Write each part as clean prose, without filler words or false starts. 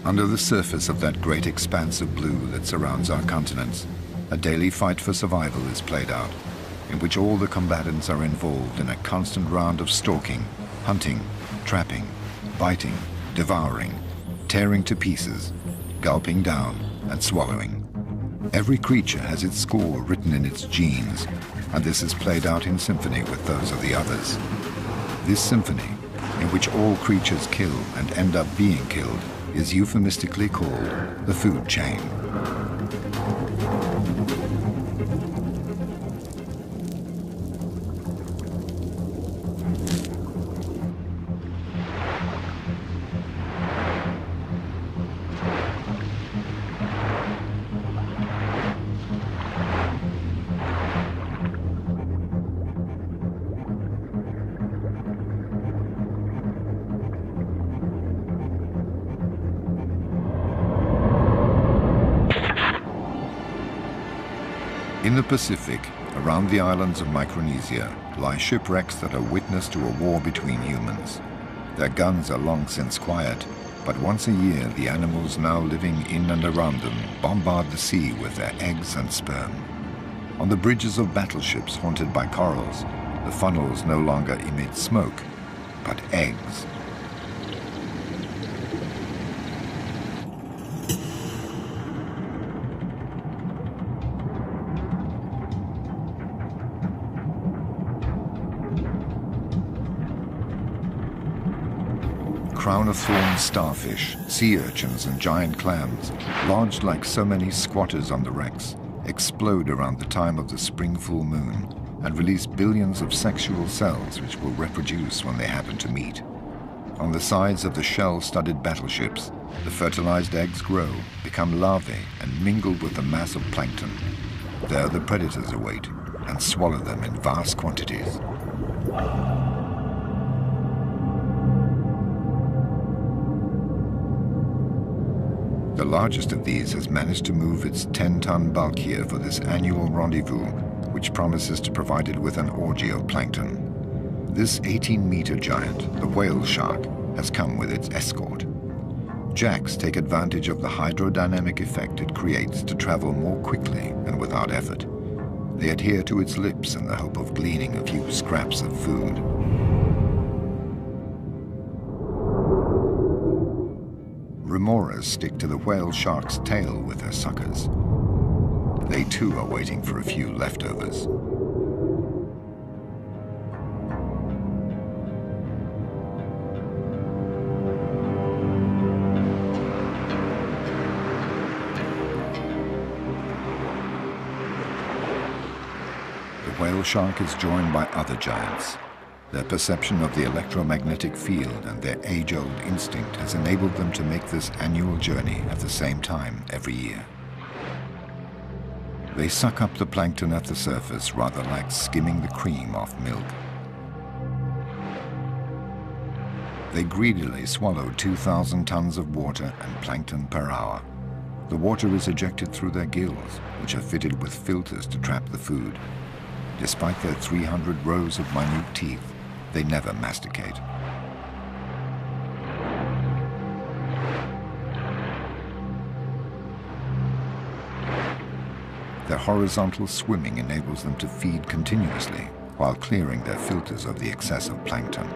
Under the surface of that great expanse of blue that surrounds our continents, a daily fight for survival is played out, in which all the combatants are involved in a constant round of stalking, hunting, trapping, biting, devouring, tearing to pieces, gulping down and swallowing. Every creature has its score written in its genes, and this is played out in symphony with those of the others. This symphony, in which all creatures kill and end up being killed, is euphemistically called the food chain. In the Pacific, around the islands of Micronesia, lie shipwrecks that are witness to a war between humans. Their guns are long since quiet, but once a year the animals now living in and around them bombard the sea with their eggs and sperm. On the bridges of battleships haunted by corals, the funnels no longer emit smoke, but eggs. Crown-of-thorns starfish, sea urchins and giant clams, lodged like so many squatters on the wrecks, explode around the time of the spring full moon and release billions of sexual cells which will reproduce when they happen to meet. On the sides of the shell-studded battleships, the fertilized eggs grow, become larvae and mingle with the mass of plankton. There the predators await and swallow them in vast quantities. The largest of these has managed to move its 10-ton bulk here for this annual rendezvous, which promises to provide it with an orgy of plankton. This 18-meter giant, the whale shark, has come with its escort. Jacks take advantage of the hydrodynamic effect it creates to travel more quickly and without effort. They adhere to its lips in the hope of gleaning a few scraps of food. Remoras stick to the whale shark's tail with their suckers. They too are waiting for a few leftovers. The whale shark is joined by other giants. Their perception of the electromagnetic field and their age-old instinct has enabled them to make this annual journey at the same time every year. They suck up the plankton at the surface rather like skimming the cream off milk. They greedily swallow 2,000 tons of water and plankton per hour. The water is ejected through their gills, which are fitted with filters to trap the food. Despite their 300 rows of minute teeth, they never masticate. Their horizontal swimming enables them to feed continuously while clearing their filters of the excessive plankton.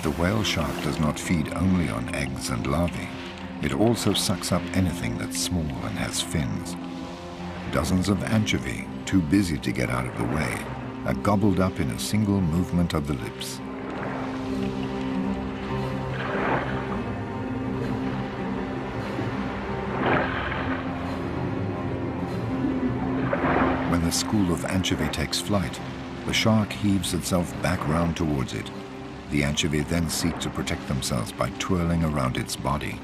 The whale shark does not feed only on eggs and larvae. It also sucks up anything that's small and has fins. Dozens of anchovy, too busy to get out of the way, are gobbled up in a single movement of the lips. When the school of anchovy takes flight, the shark heaves itself back round towards it. The anchovy then seek to protect themselves by twirling around its body.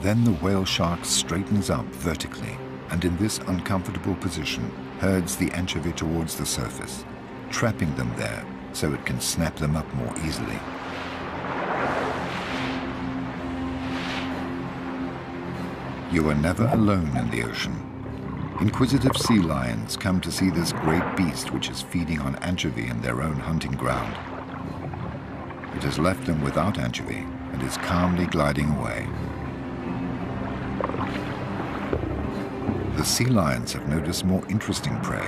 Then the whale shark straightens up vertically, and in this uncomfortable position herds the anchovy towards the surface, trapping them there so it can snap them up more easily. You are never alone in the ocean. Inquisitive sea lions come to see this great beast which is feeding on anchovy in their own hunting ground. It has left them without anchovy and is calmly gliding away. The sea lions have noticed more interesting prey,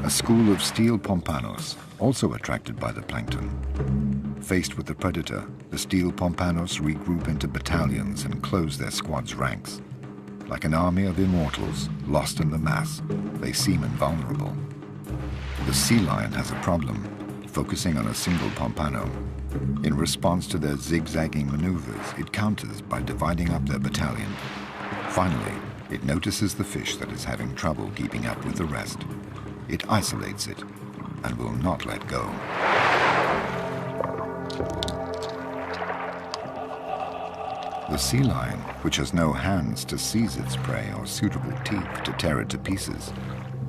a school of steel pompanos, also attracted by the plankton. Faced with the predator, the steel pompanos regroup into battalions and close their squad's ranks. Like an army of immortals lost in the mass, they seem invulnerable. The sea lion has a problem, focusing on a single pompano. In response to their zigzagging maneuvers, it counters by dividing up their battalion. Finally, it notices the fish that is having trouble keeping up with the rest. It isolates it and will not let go. The sea lion, which has no hands to seize its prey or suitable teeth to tear it to pieces,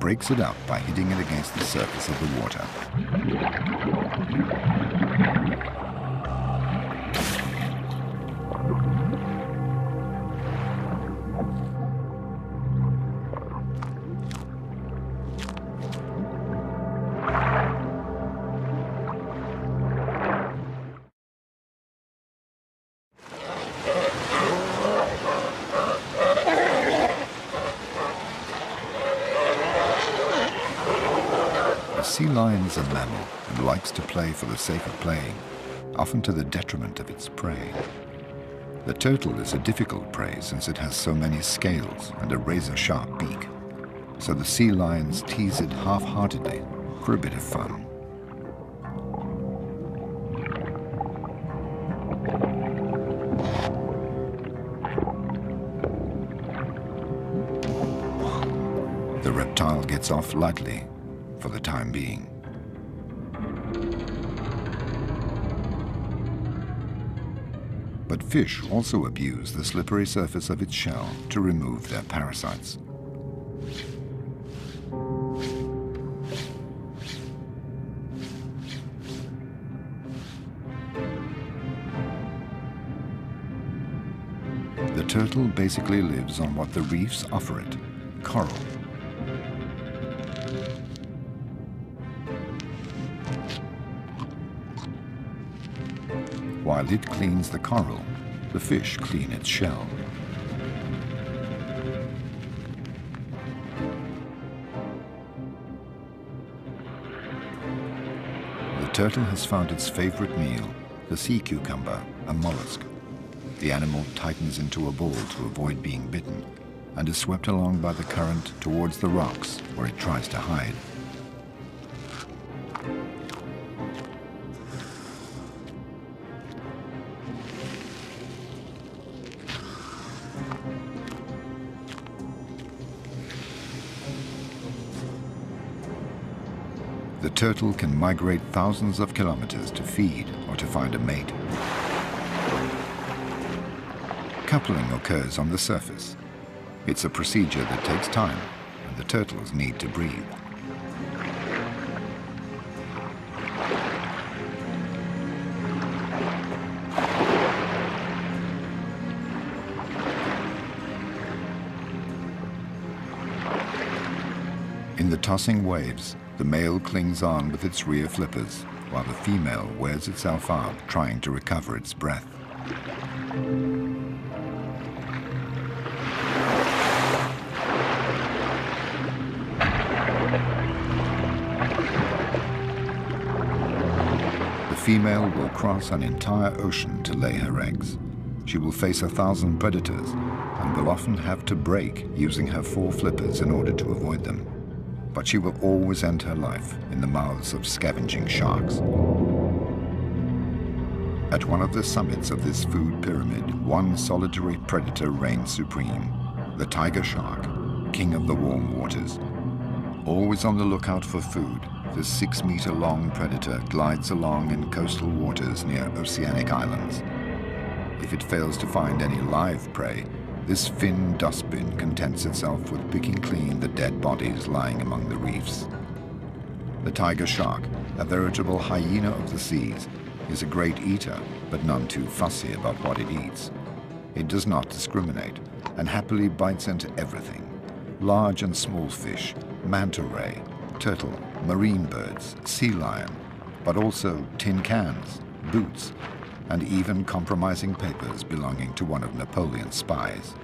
breaks it up by hitting it against the surface of the water. The sea lion is a mammal and likes to play for the sake of playing, often to the detriment of its prey. The turtle is a difficult prey since it has so many scales and a razor-sharp beak, so the sea lions tease it half-heartedly for a bit of fun. The reptile gets off lightly for the time being. But fish also abuse the slippery surface of its shell to remove their parasites. The turtle basically lives on what the reefs offer it, coral. While it cleans the coral, the fish clean its shell. The turtle has found its favorite meal, the sea cucumber, a mollusk. The animal tightens into a ball to avoid being bitten and is swept along by the current towards the rocks where it tries to hide. The turtle can migrate thousands of kilometers to feed or to find a mate. Coupling occurs on the surface. It's a procedure that takes time, and the turtles need to breathe. In the tossing waves, the male clings on with its rear flippers, while the female wears itself out trying to recover its breath. The female will cross an entire ocean to lay her eggs. She will face 1,000 predators and will often have to brake using her 4 flippers in order to avoid them. But she will always end her life in the mouths of scavenging sharks. At one of the summits of this food pyramid, one solitary predator reigns supreme, the tiger shark, king of the warm waters. Always on the lookout for food, this 6-meter-long predator glides along in coastal waters near oceanic islands. If it fails to find any live prey, This fin dustbin contents itself with picking clean the dead bodies lying among the reefs. The tiger shark, a veritable hyena of the seas, is a great eater, but none too fussy about what it eats. It does not discriminate and happily bites into everything: large and small fish, manta ray, turtle, marine birds, sea lion, but also tin cans, boots, and even compromising papers belonging to one of Napoleon's spies.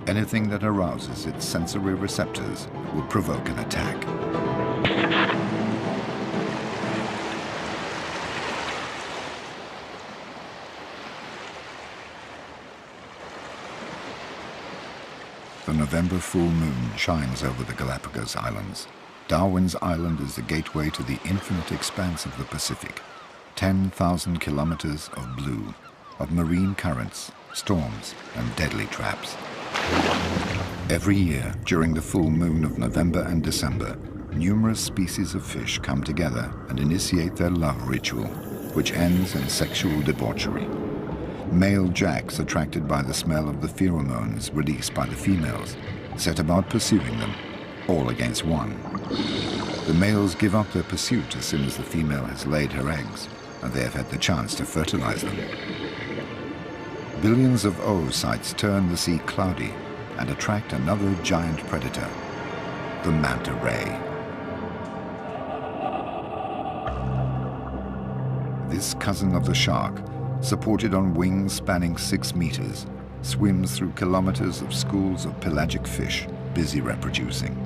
Anything that arouses its sensory receptors will provoke an attack. The November full moon shines over the Galapagos Islands. Darwin's Island is the gateway to the infinite expanse of the Pacific. 10,000 kilometers of blue, of marine currents, storms, and deadly traps. Every year, during the full moon of November and December, numerous species of fish come together and initiate their love ritual, which ends in sexual debauchery. Male jacks, attracted by the smell of the pheromones released by the females, set about pursuing them, all against one. The males give up their pursuit as soon as the female has laid her eggs, and they have had the chance to fertilize them. Billions of oocytes turn the sea cloudy and attract another giant predator, the manta ray. This cousin of the shark, supported on wings spanning 6 meters, swims through kilometers of schools of pelagic fish busy reproducing.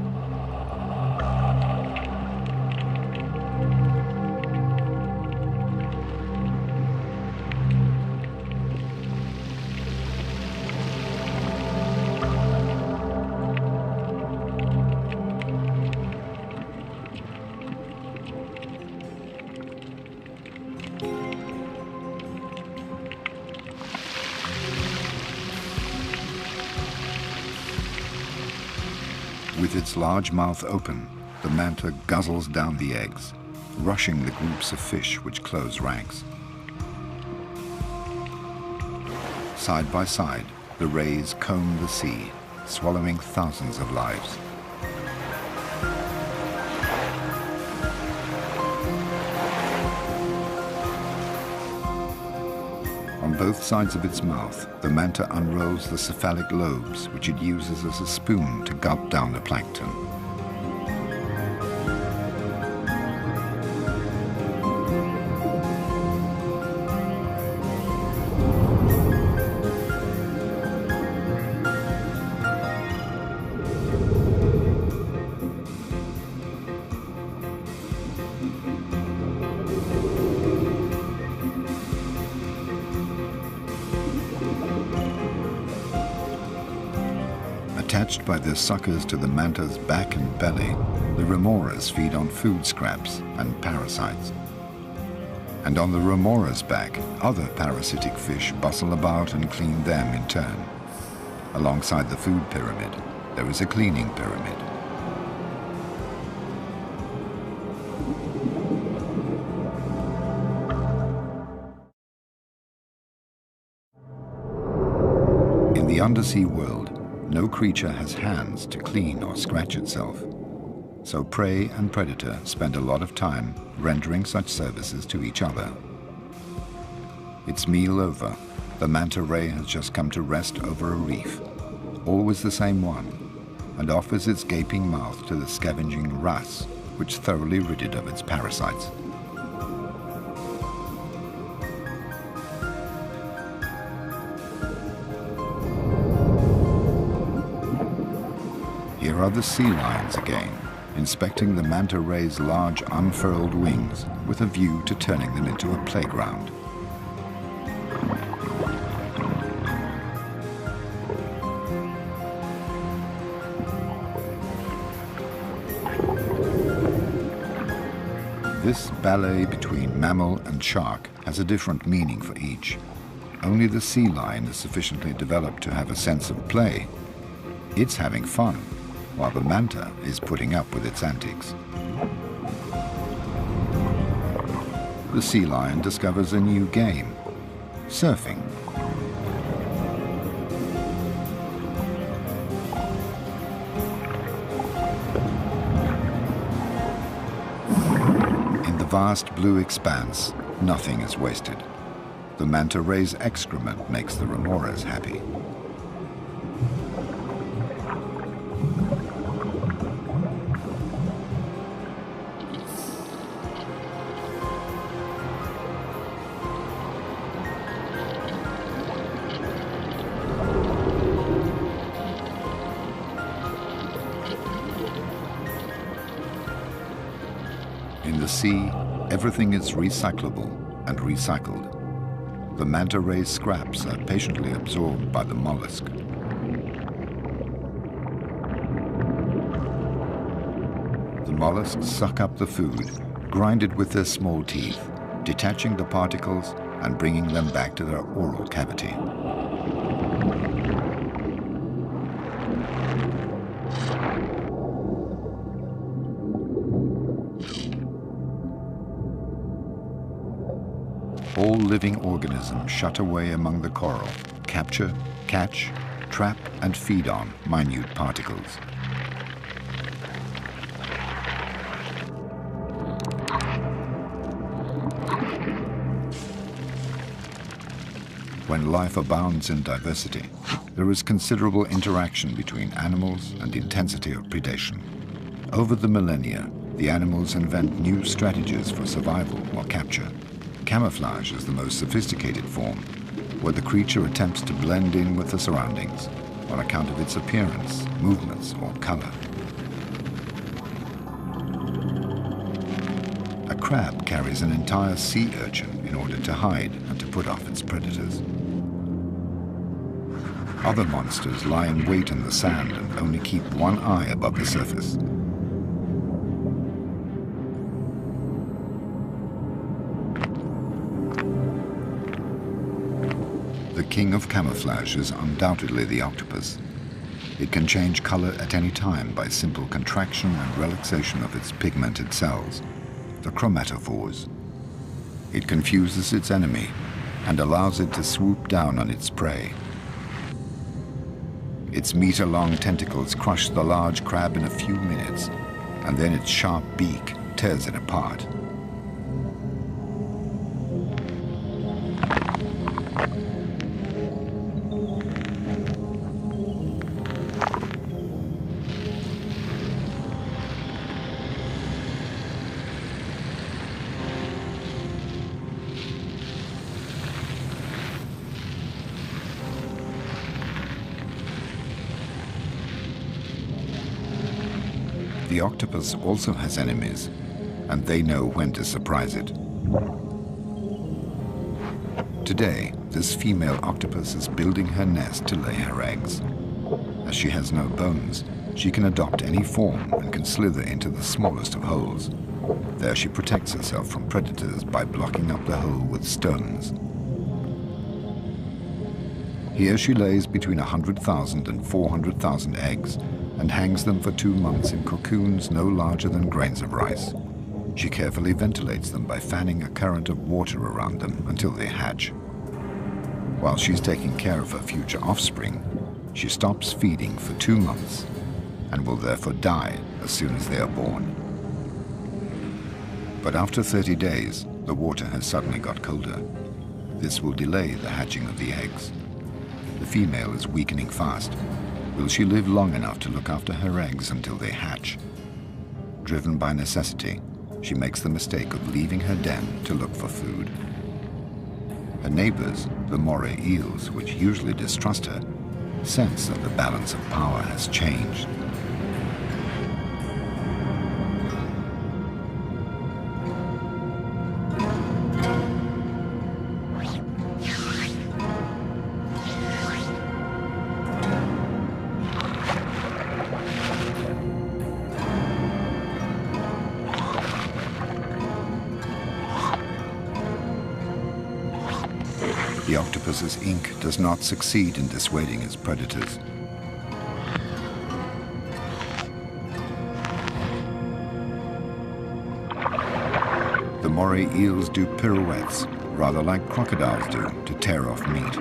With its large mouth open, the manta guzzles down the eggs, rushing the groups of fish which close ranks. Side by side, the rays comb the sea, swallowing thousands of lives. On both sides of its mouth, the manta unrolls the cephalic lobes, which it uses as a spoon to gulp down the plankton. Attached by their suckers to the manta's back and belly, the remoras feed on food scraps and parasites. And on the remora's back, other parasitic fish bustle about and clean them in turn. Alongside the food pyramid, there is a cleaning pyramid. In the undersea world, no creature has hands to clean or scratch itself. So prey and predator spend a lot of time rendering such services to each other. Its meal over, the manta ray has just come to rest over a reef, always the same one, and offers its gaping mouth to the scavenging wrasse, which thoroughly rid it of its parasites. Here are the sea lions again, inspecting the manta ray's large unfurled wings with a view to turning them into a playground. This ballet between mammal and shark has a different meaning for each. Only the sea lion is sufficiently developed to have a sense of play. It's having fun, while the manta is putting up with its antics. The sea lion discovers a new game, surfing. vast blue expanse, nothing is wasted. The manta ray's excrement makes the remores happy. In the sea, everything is recyclable and recycled. The manta ray scraps are patiently absorbed by the mollusk. The mollusks suck up the food, grind it with their small teeth, detaching the particles and bringing them back to their oral cavity. All living organisms shut away among the coral, capture, catch, trap, and feed on minute particles. When life abounds in diversity, there is considerable interaction between animals and intensity of predation. Over the millennia, the animals invent new strategies for survival or capture. Camouflage is the most sophisticated form, where the creature attempts to blend in with the surroundings on account of its appearance, movements, or color. A crab carries an entire sea urchin in order to hide and to put off its predators. Other monsters lie in wait in the sand and only keep one eye above the surface. The king of camouflage is undoubtedly the octopus. It can change color at any time by simple contraction and relaxation of its pigmented cells, the chromatophores. It confuses its enemy and allows it to swoop down on its prey. Its meter-long tentacles crush the large crab in a few minutes, and then its sharp beak tears it apart. The octopus also has enemies, and they know when to surprise it. Today, this female octopus is building her nest to lay her eggs. As she has no bones, she can adopt any form and can slither into the smallest of holes. There she protects herself from predators by blocking up the hole with stones. Here she lays between 100,000 and 400,000 eggs and hangs them for 2 months in cocoons no larger than grains of rice. She carefully ventilates them by fanning a current of water around them until they hatch. While she's taking care of her future offspring, she stops feeding for 2 months and will therefore die as soon as they are born. But after 30 days, the water has suddenly got colder. This will delay the hatching of the eggs. The female is weakening fast. Will she live long enough to look after her eggs until they hatch? Driven by necessity, she makes the mistake of leaving her den to look for food. Her neighbors, the moray eels, which usually distrust her, sense that the balance of power has changed. The octopus's ink does not succeed in dissuading its predators. The moray eels do pirouettes, rather like crocodiles do, to tear off meat.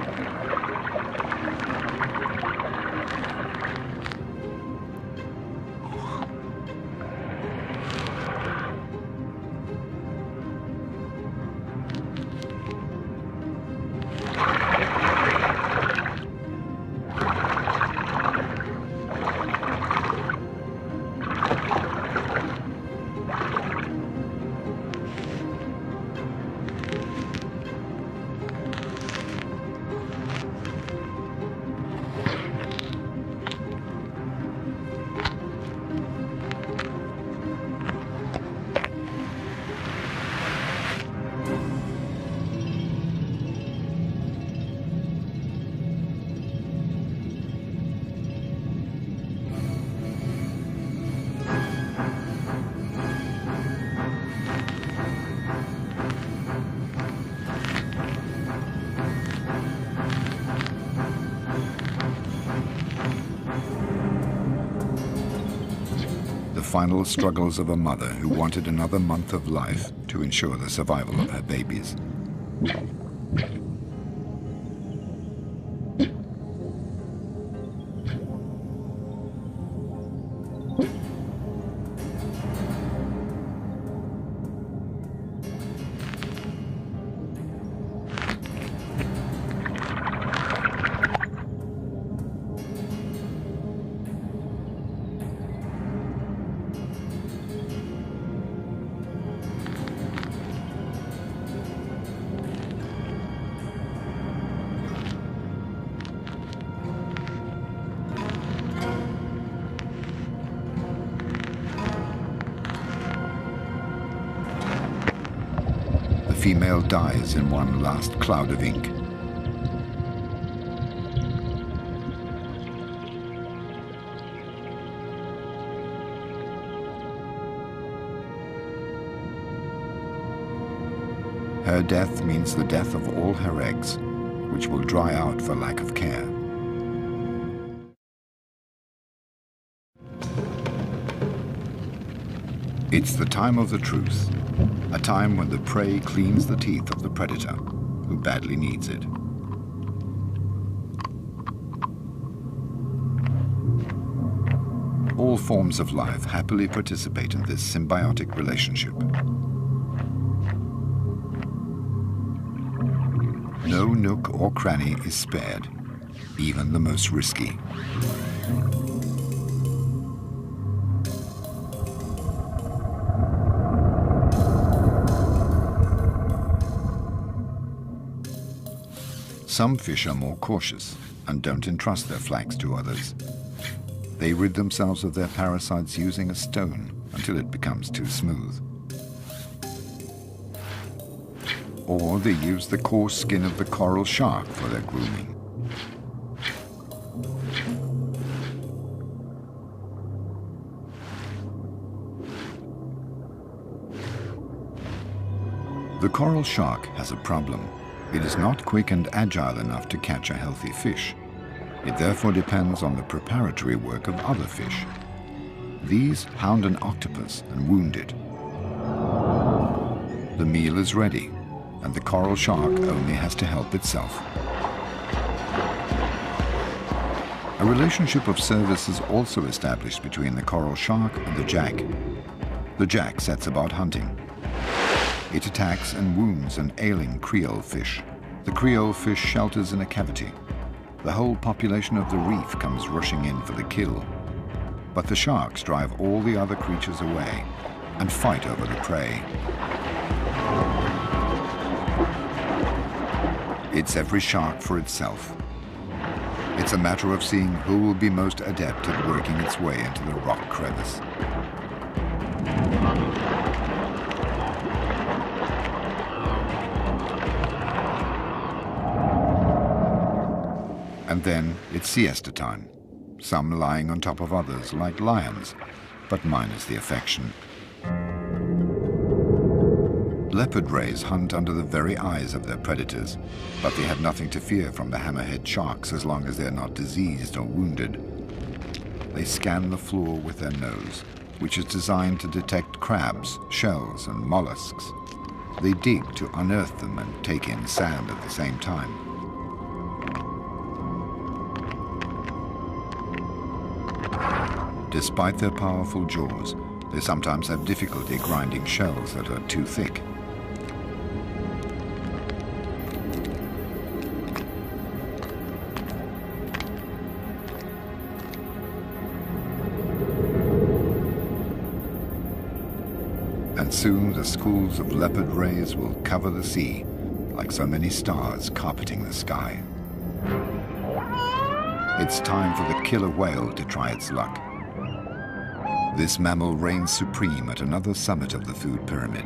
final struggles of a mother who wanted another month of life to ensure the survival of her babies. The female dies in one last cloud of ink. Her death means the death of all her eggs, which will dry out for lack of care. It's the time of the truth, a time when the prey cleans the teeth of the predator, who badly needs it. All forms of life happily participate in this symbiotic relationship. No nook or cranny is spared, even the most risky. Some fish are more cautious and don't entrust their flanks to others. They rid themselves of their parasites using a stone until it becomes too smooth. Or they use the coarse skin of the coral shark for their grooming. The coral shark has a problem. It is not quick and agile enough to catch a healthy fish. It therefore depends on the preparatory work of other fish. These hound an octopus and wound it. The meal is ready, and the coral shark only has to help itself. A relationship of service is also established between the coral shark and the jack. The jack sets about hunting. It attacks and wounds an ailing Creole fish. The Creole fish shelters in a cavity. The whole population of the reef comes rushing in for the kill. But the sharks drive all the other creatures away and fight over the prey. It's every shark for itself. It's a matter of seeing who will be most adept at working its way into the rock crevice. And then it's siesta time, some lying on top of others like lions, but minus the affection. Leopard rays hunt under the very eyes of their predators, but they have nothing to fear from the hammerhead sharks as long as they're not diseased or wounded. They scan the floor with their nose, which is designed to detect crabs, shells, and mollusks. They dig to unearth them and take in sand at the same time. Despite their powerful jaws, they sometimes have difficulty grinding shells that are too thick. And soon the schools of leopard rays will cover the sea, like so many stars carpeting the sky. It's time for the killer whale to try its luck. This mammal reigns supreme at another summit of the food pyramid.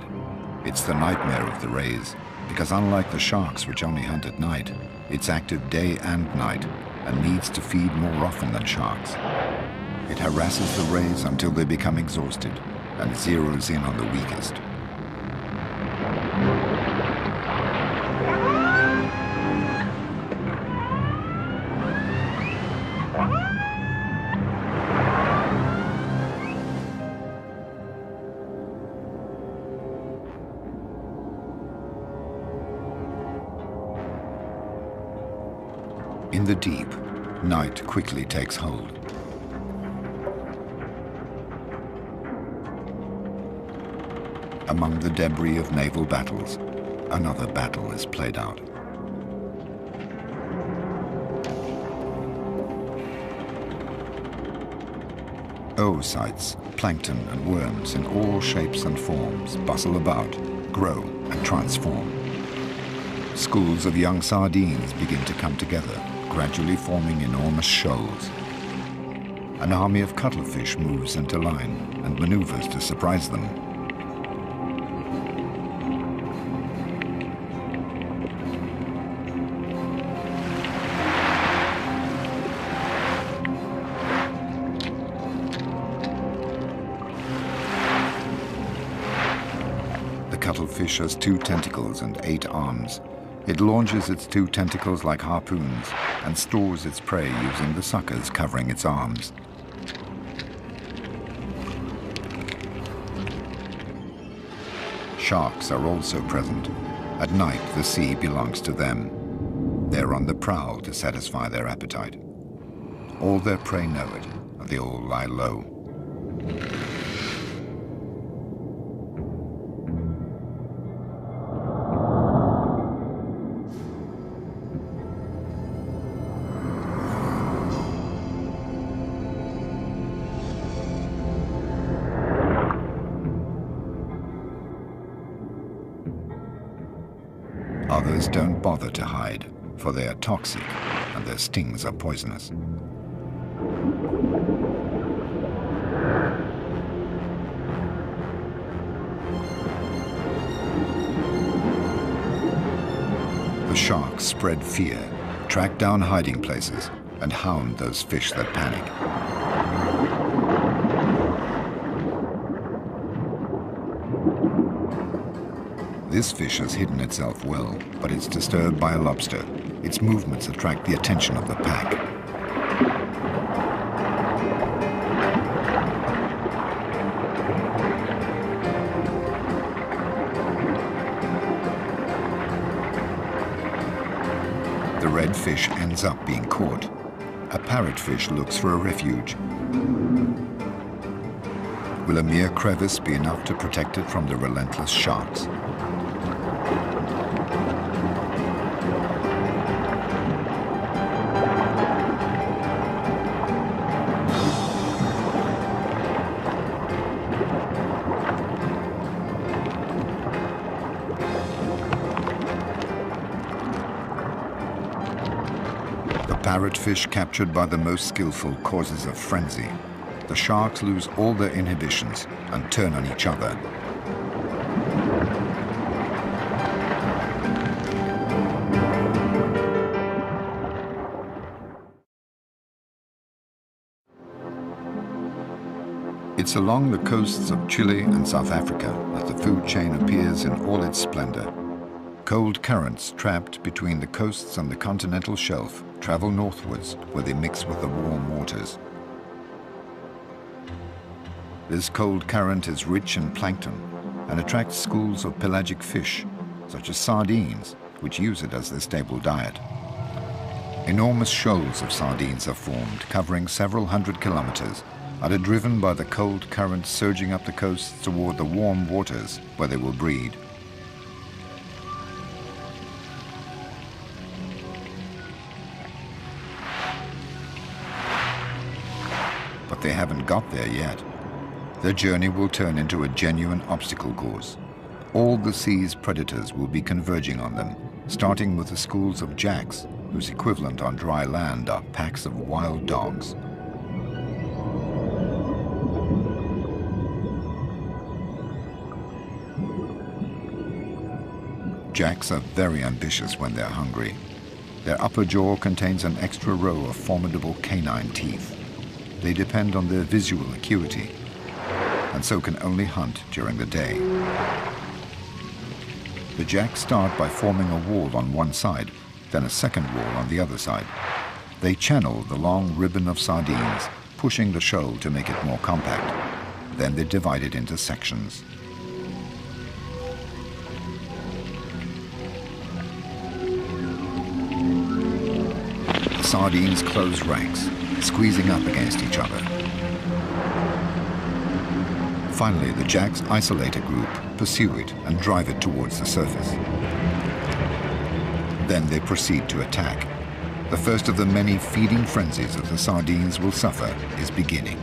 It's the nightmare of the rays, because unlike the sharks, which only hunt at night, it's active day and night and needs to feed more often than sharks. It harasses the rays until they become exhausted and zeroes in on the weakest. In the deep, night quickly takes hold. Among the debris of naval battles, another battle is played out. Oocytes, plankton and worms in all shapes and forms bustle about, grow and transform. Schools of young sardines begin to come together, gradually forming enormous shoals. An army of cuttlefish moves into line and maneuvers to surprise them. The cuttlefish has 2 tentacles and 8 arms. It launches its 2 tentacles like harpoons and stores its prey using the suckers covering its arms. Sharks are also present. At night, the sea belongs to them. They're on the prowl to satisfy their appetite. All their prey know it, and they all lie low. Others don't bother to hide, for they are toxic and their stings are poisonous. The sharks spread fear, track down hiding places, and hound those fish that panic. This fish has hidden itself well, but it's disturbed by a lobster. Its movements attract the attention of the pack. The red fish ends up being caught. A parrotfish looks for a refuge. Will a mere crevice be enough to protect it from the relentless sharks? Parrotfish captured by the most skillful causes a frenzy. The sharks lose all their inhibitions and turn on each other. It's along the coasts of Chile and South Africa that the food chain appears in all its splendor. Cold currents trapped between the coasts and the continental shelf travel northwards where they mix with the warm waters. This cold current is rich in plankton and attracts schools of pelagic fish, such as sardines, which use it as their staple diet. Enormous shoals of sardines are formed, covering several hundred kilometers, and are driven by the cold current surging up the coasts toward the warm waters where they will breed. But they haven't got there yet. Their journey will turn into a genuine obstacle course. All the sea's predators will be converging on them, starting with the schools of jacks, whose equivalent on dry land are packs of wild dogs. Jacks are very ambitious when they're hungry. Their upper jaw contains an extra row of formidable canine teeth. They depend on their visual acuity, and so can only hunt during the day. The jacks start by forming a wall on one side, then a second wall on the other side. They channel the long ribbon of sardines, pushing the shoal to make it more compact. Then they divide it into sections. The sardines close ranks, squeezing up against each other. Finally, the jacks isolate a group, pursue it, and drive it towards the surface. Then they proceed to attack. The first of the many feeding frenzies that the sardines will suffer is beginning.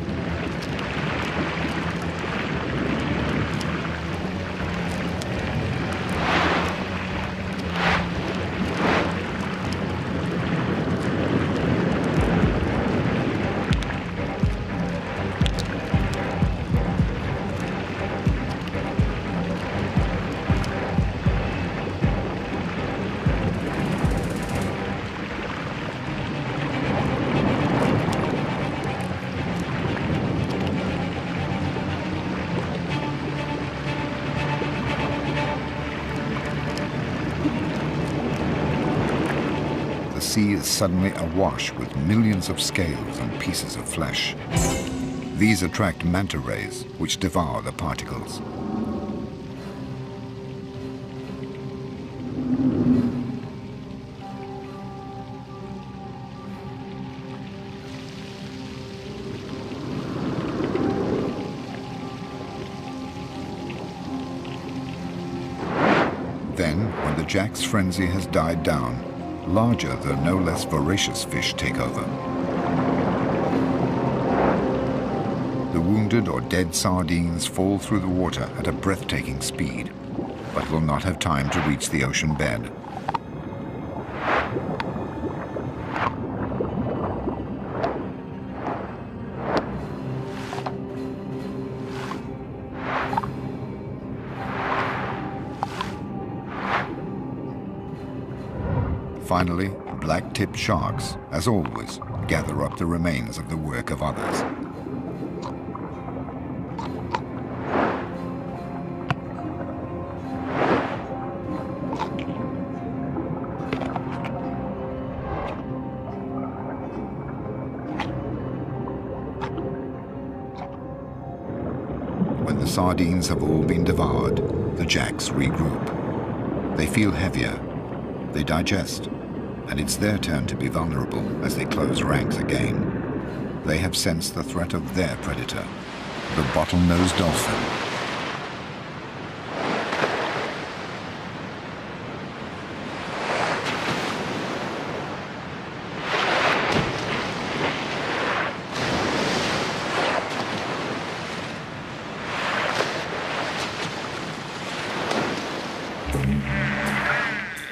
The sea is suddenly awash with millions of scales and pieces of flesh. These attract manta rays, which devour the particles. Then, when the jack's frenzy has died down, larger though no less voracious fish take over. The wounded or dead sardines fall through the water at a breathtaking speed, but will not have time to reach the ocean bed. Finally, black-tipped sharks, as always, gather up the remains of the work of others. When the sardines have all been devoured, the jacks regroup. They feel heavier, they digest, and it's their turn to be vulnerable as they close ranks again. They have sensed the threat of their predator, the bottlenose dolphin.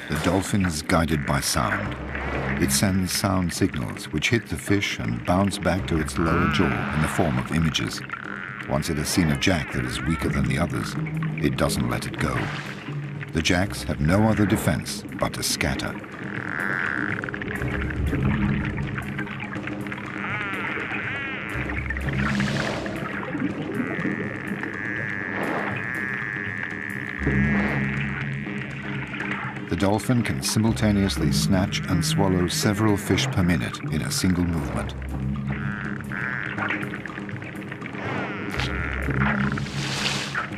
The dolphin is guided by sound. It sends sound signals which hit the fish and bounce back to its lower jaw in the form of images. Once it has seen a jack that is weaker than the others, it doesn't let it go. The jacks have no other defense but to scatter. The dolphin can simultaneously snatch and swallow several fish per minute in a single movement.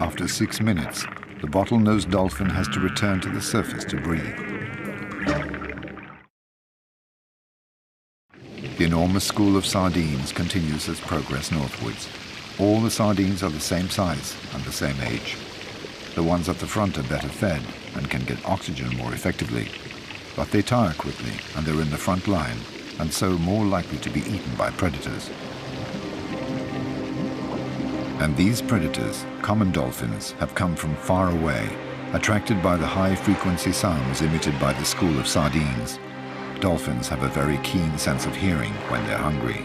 After 6 minutes, the bottlenose dolphin has to return to the surface to breathe. The enormous school of sardines continues its progress northwards. All the sardines are the same size and the same age. The ones at the front are better fed and can get oxygen more effectively, but they tire quickly and they're in the front line, and so more likely to be eaten by predators. And these predators, common dolphins, have come from far away, attracted by the high-frequency sounds emitted by the school of sardines. Dolphins have a very keen sense of hearing when they're hungry.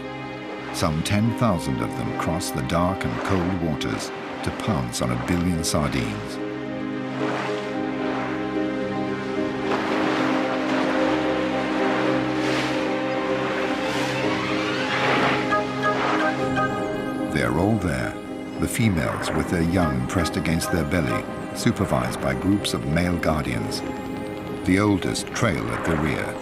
Some 10,000 of them cross the dark and cold waters to pounce on 1 billion sardines. They're all there, the females with their young pressed against their belly, supervised by groups of male guardians. The oldest trail at the rear.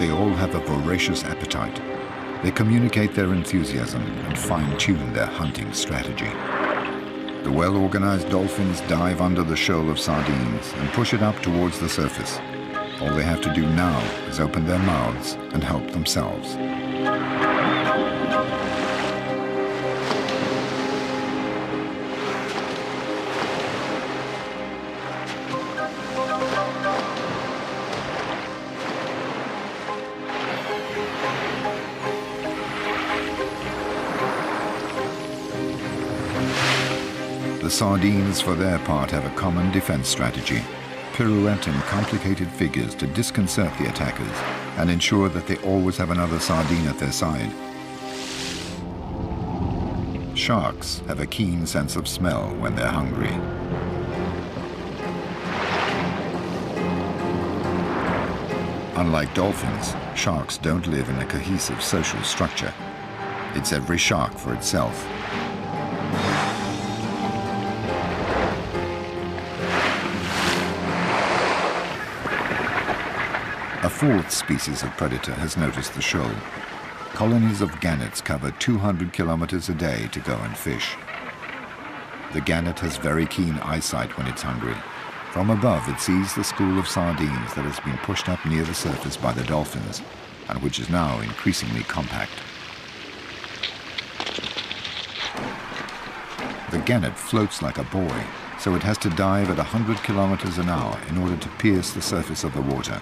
They all have a voracious appetite. They communicate their enthusiasm and fine-tune their hunting strategy. The well-organized dolphins dive under the shoal of sardines and push it up towards the surface. All they have to do now is open their mouths and help themselves. The sardines, for their part, have a common defense strategy: pirouette in complicated figures to disconcert the attackers and ensure that they always have another sardine at their side. Sharks have a keen sense of smell when they're hungry. Unlike dolphins, sharks don't live in a cohesive social structure. It's every shark for itself. A fourth species of predator has noticed the shoal. Colonies of gannets cover 200 kilometers a day to go and fish. The gannet has very keen eyesight when it's hungry. From above, it sees the school of sardines that has been pushed up near the surface by the dolphins, and which is now increasingly compact. The gannet floats like a buoy, so it has to dive at 100 kilometers an hour in order to pierce the surface of the water.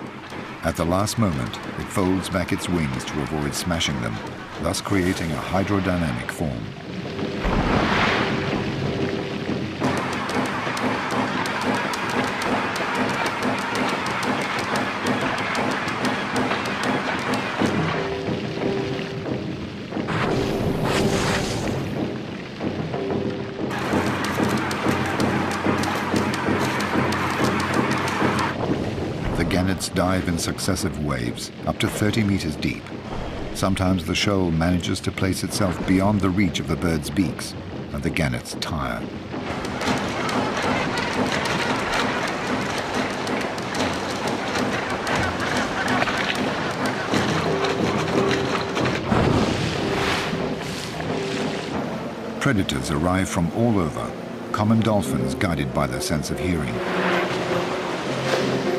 At the last moment, it folds back its wings to avoid smashing them, thus creating a hydrodynamic form. Gannets dive in successive waves, up to 30 meters deep. Sometimes the shoal manages to place itself beyond the reach of the birds' beaks, and the gannets tire. Predators arrive from all over, common dolphins guided by their sense of hearing,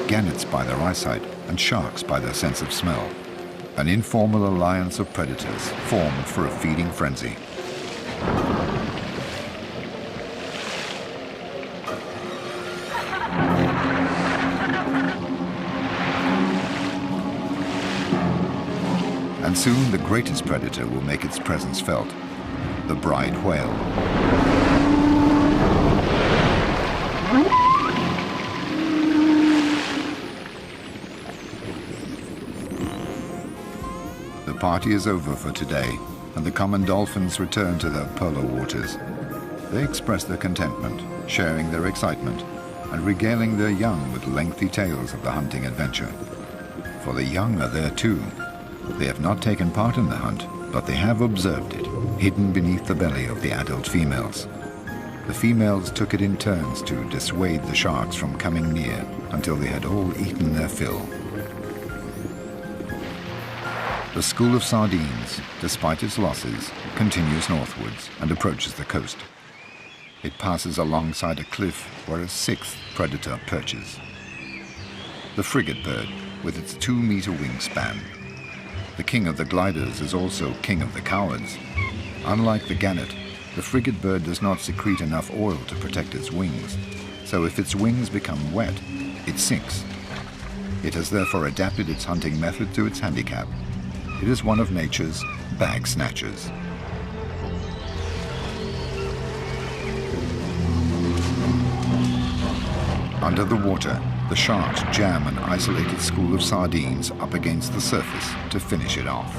gannets by their eyesight, and sharks by their sense of smell. An informal alliance of predators formed for a feeding frenzy. And soon the greatest predator will make its presence felt: the bride whale. The party is over for today, and the common dolphins return to their polar waters. They express their contentment, sharing their excitement, and regaling their young with lengthy tales of the hunting adventure. For the young are there too. They have not taken part in the hunt, but they have observed it, hidden beneath the belly of the adult females. The females took it in turns to dissuade the sharks from coming near until they had all eaten their fill. The school of sardines, despite its losses, continues northwards and approaches the coast. It passes alongside a cliff where a sixth predator perches: the frigate bird, with its 2-meter wingspan. The king of the gliders is also king of the cowards. Unlike the gannet, the frigate bird does not secrete enough oil to protect its wings, so if its wings become wet, it sinks. It has therefore adapted its hunting method to its handicap. It is one of nature's bag snatchers. Under the water, the sharks jam an isolated school of sardines up against the surface to finish it off.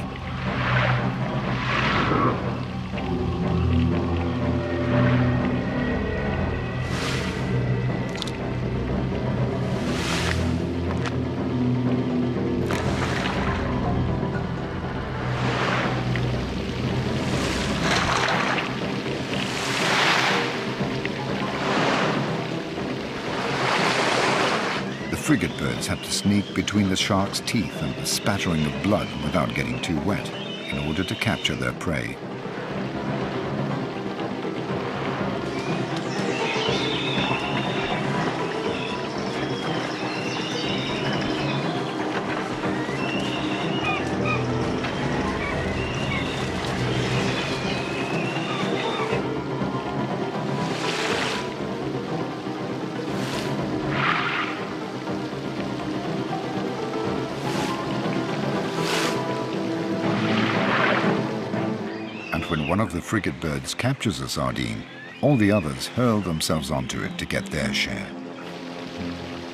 The frigate bird sardines have to sneak between the shark's teeth and the spattering of blood without getting too wet in order to capture their prey. When one of the frigate birds captures a sardine, all the others hurl themselves onto it to get their share.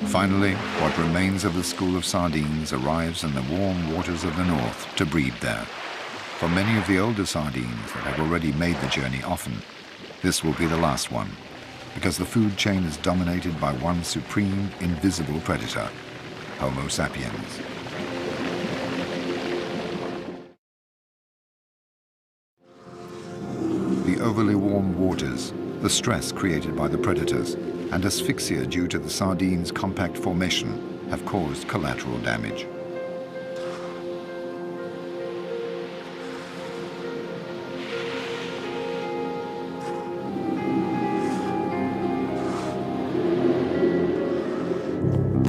Finally, what remains of the school of sardines arrives in the warm waters of the north to breed there. For many of the older sardines that have already made the journey often, this will be the last one, because the food chain is dominated by one supreme, invisible predator, Homo sapiens. The overly warm waters, the stress created by the predators, and asphyxia due to the sardines' compact formation have caused collateral damage.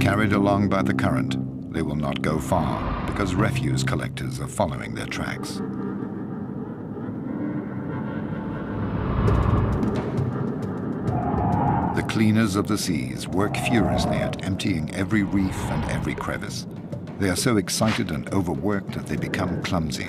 Carried along by the current, they will not go far because refuse collectors are following their tracks. The cleaners of the seas work furiously at emptying every reef and every crevice. They are so excited and overworked that they become clumsy.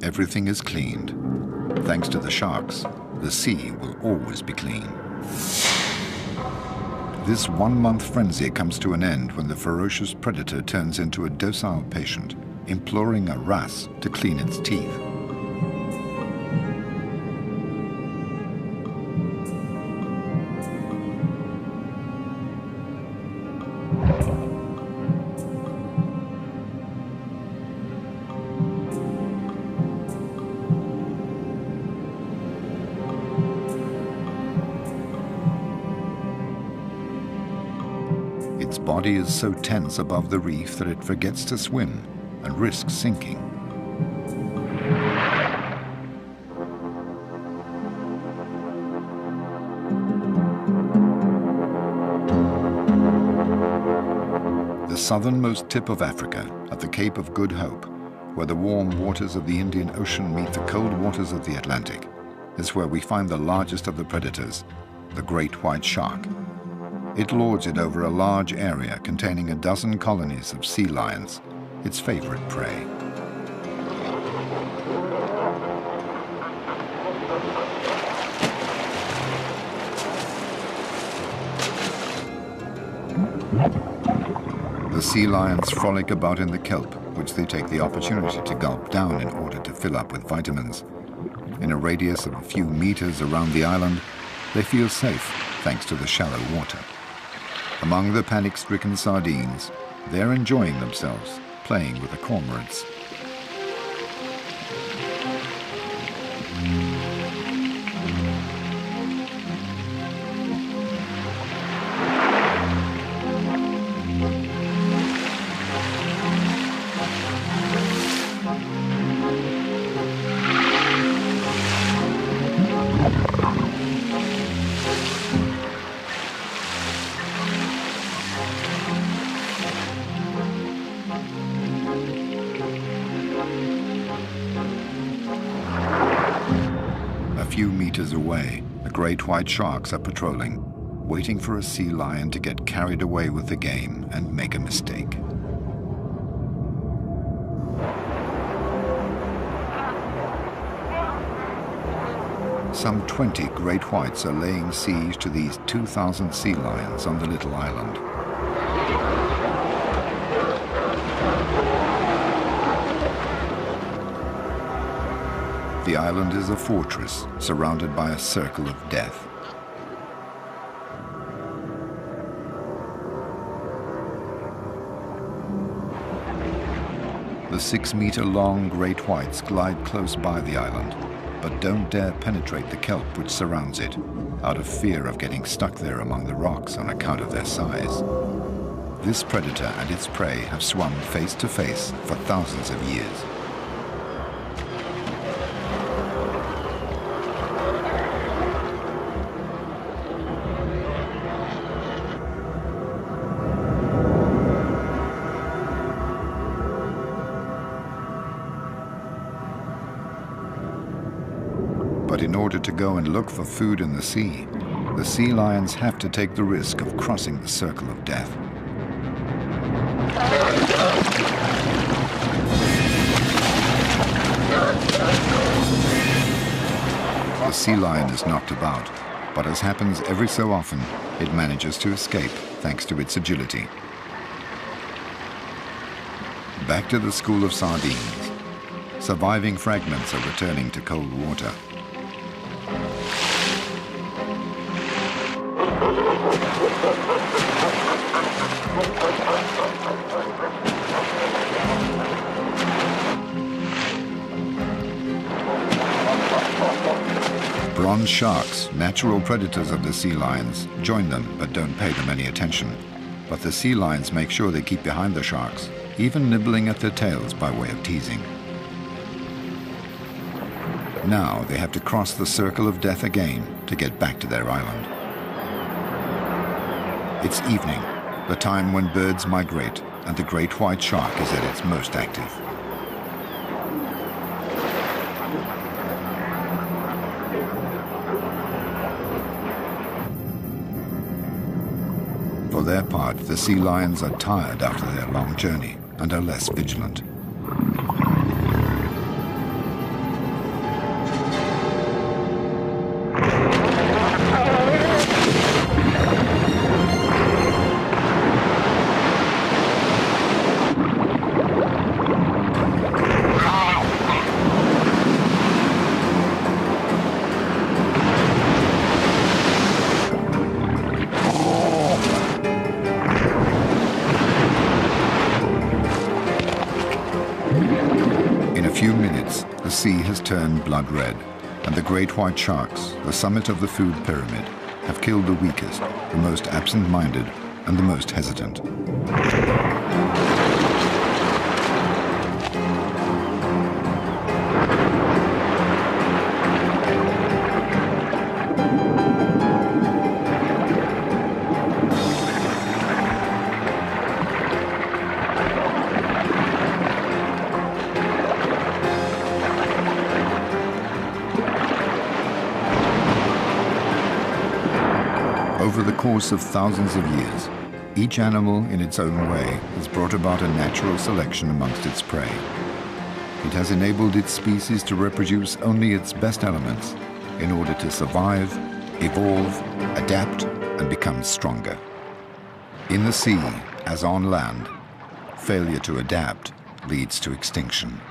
Everything is cleaned. Thanks to the sharks, the sea will always be clean. This one-month frenzy comes to an end when the ferocious predator turns into a docile patient, imploring a wrasse to clean its teeth. Its body is so tense above the reef that it forgets to swim and risks sinking. The southernmost tip of Africa, at the Cape of Good Hope, where the warm waters of the Indian Ocean meet the cold waters of the Atlantic, is where we find the largest of the predators, the great white shark. It lords it over a large area containing a dozen colonies of sea lions, its favorite prey. The sea lions frolic about in the kelp, which they take the opportunity to gulp down in order to fill up with vitamins. In a radius of a few meters around the island, they feel safe thanks to the shallow water. Among the panic-stricken sardines, they're enjoying themselves, playing with the cormorants. A few meters away, the great white sharks are patrolling, waiting for a sea lion to get carried away with the game and make a mistake. Some 20 great whites are laying siege to these 2,000 sea lions on the little island. The island is a fortress surrounded by a circle of death. The 6-meter-long great whites glide close by the island, but don't dare penetrate the kelp which surrounds it, out of fear of getting stuck there among the rocks on account of their size. This predator and its prey have swum face to face for thousands of years. But in order to go and look for food in the sea lions have to take the risk of crossing the circle of death. The sea lion is knocked about, but as happens every so often, it manages to escape thanks to its agility. Back to the school of sardines. Surviving fragments are returning to cold water. Bronze sharks, natural predators of the sea lions, join them but don't pay them any attention. But the sea lions make sure they keep behind the sharks, even nibbling at their tails by way of teasing. Now they have to cross the circle of death again to get back to their island. It's evening, the time when birds migrate and the great white shark is at its most active. For their part, the sea lions are tired after their long journey and are less vigilant. The sea has turned blood red, and the great white sharks, the summit of the food pyramid, have killed the weakest, the most absent-minded, and the most hesitant. Over the course of thousands of years, each animal in its own way has brought about a natural selection amongst its prey. It has enabled its species to reproduce only its best elements in order to survive, evolve, adapt, and become stronger. In the sea, as on land, failure to adapt leads to extinction.